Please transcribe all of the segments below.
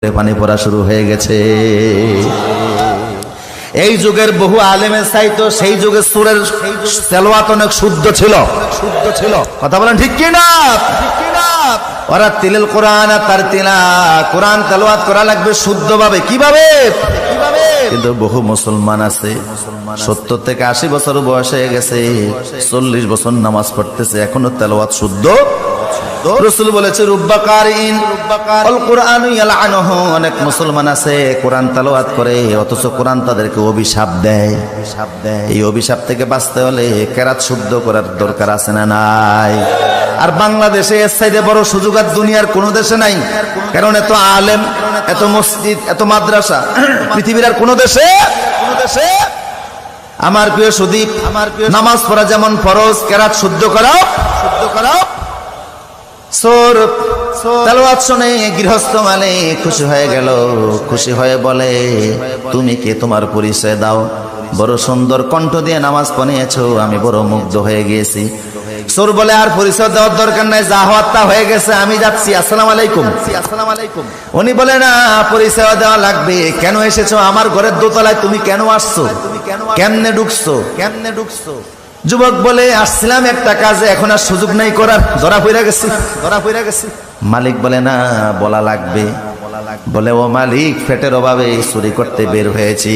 পানি পড়া শুরু হয়ে গেছে। এই যুগের বহু আলেমের চাইতো সেই যুগের সুরের তেলাওয়াত অনেক শুদ্ধ ছিল। কথা বলেন ঠিক কি না? ওরা তিলাল কোরআন তার তিলা কোরআন তেলাওয়াত করা লাগবে শুদ্ধভাবে। কিভাবে? কিন্তু বহু মুসলমান আছে 70 থেকে 80 বছর বয়স হয়ে গেছে, 40 বছর নামাজ পড়তেছে, এখনো তেলাওয়াত শুদ্ধ। রাসূল বলেছে রুব্বা কারিন আল কুরআন ইয়ালআনুহু, অনেক মুসলমান আছে কোরআন তেলাওয়াত করে অথচ কোরআন তাদেরকে অভিশাপ দেয়। এই অভিশাপ থেকে বাঁচতে হলে কেরাত শুদ্ধ করার দরকার আছে না নাই? আর বাংলাদেশে এর চাইতে বড় সুযোগ আর দুনিয়ার কোনো দেশে নাই। কারণ এত আলেম, এত মসজিদ, এত মাদ্রাসা পৃথিবীর আর কোনো দেশে আমার প্রিয় সুদীপ, নামাজ পড়া যেমন ফরজ, কেরাত শুদ্ধ করাও। তেলাওয়াত শুনে গৃহস্থ মানে খুশি হয়ে গেল, খুশি হয়ে বলে তুমি কে, তোমার পরিচয় দাও। বড় সুন্দর কণ্ঠ দিয়ে নামাজ পড়িয়েছো, আমি বড় মুগ্ধ হয়ে গিয়েছি। সোর বলে আর পরিচয় দেওয়ার দরকার নাই, যা হওয়ার তা হয়ে গেছে, আমি যাচ্ছি, আসসালামু আলাইকুম। উনি বলে না, পরিচয় দেওয়া লাগবে। কেন এসেছো আমার ঘরের দোতলায়? তুমি কেন আসছো? কেমনে ঢুকছো? যুবক বলে আসছিলাম একটা কাজে, এখন আর সুযোগ নাই করার, ধরা পড়ে গেছি। মালিক বলে না, বলা লাগবে। বলে ও মালিক, পেটের অভাবে চুরি করতে বের হয়েছি,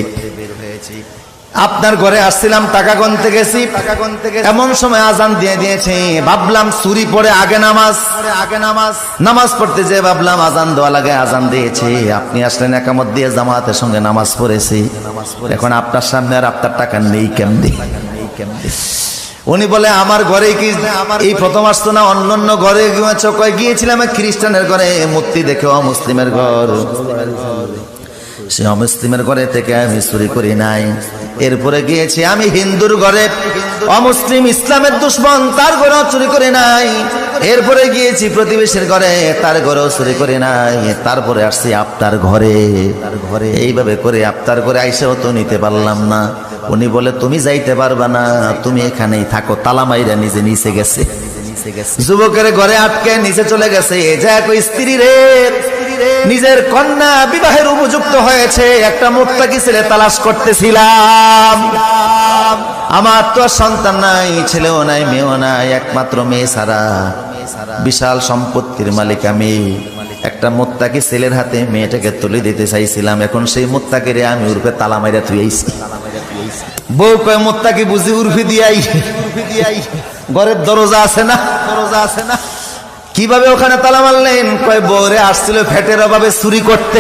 আপনার ঘরে আসছিলাম, টাকা গুনতে গেছি, এমন সময় আজান দিয়ে দিয়েছে। ভাবলাম চুরি পড়ে আগে নামাজ পড়তে যে ভাবলাম আজান দেওয়া লাগে, আজান দিয়েছে, আপনি আসলেন একামত দিয়ে জামাতের সঙ্গে নামাজ পড়েছি। এখন আপনার সামনে আর আপনার টাকা নেই কেমনে? উনি বলে আমার ঘরে কি এই প্রথম আসতো না, অন্য ঘরে গিয়েছিলাম খ্রিস্টানের ঘরে, মূর্তি দেখে অমুসলিমের ঘর, সে অমুসলিমের ঘরে থেকে আমি চুরি করি নাই। এরপরে গিয়েছি আমি হিন্দুর ঘরে, অমুসলিম ইসলামের দুশ্মন, তার ঘরেও চুরি করি নাই। এরপরে গিয়েছি প্রতিবেশীর ঘরে, তার ঘরেও চুরি করি নাই। তারপরে আসছি আপনার ঘরে। এইভাবে করে আপনার ঘরে আইসাও তো নিতে পারলাম না। উনি বলে তুমি যাইতে পারবা না, তুমি এখানেই থাকো। তালা মাইরা নিজে নিচে গেছে, যুবকের ঘরে আটকে নিচে চলে গেছে। স্ত্রী রে, নিজের কন্যা বিবাহের উপযুক্ত হয়েছে, একটা মুত্তাকি ছেলে তালাশ করতেছিলাম। আমার তো সন্তান নাই, ছেলেও নাই, মেয়েও নাই, একমাত্র মেয়ে ছাড়া। বিশাল সম্পত্তির মালিক আমি। একটা মুত্তাকি ছেলের হাতে মেয়েটাকে তুলে দিতে চাইছিলাম, এখন সেই মুত্তাকিরে আমি উর্ফে তালা মাইরা থুইছি। বউ কয় মুত্তাকি বুঝি উর্ফি দিয়াই, ঘরের দরজা আছে না? কিভাবে ওখানে তালা মারলেন? কয় বউরে আসছিল ফ্যাটের অভাবে চুরি করতে।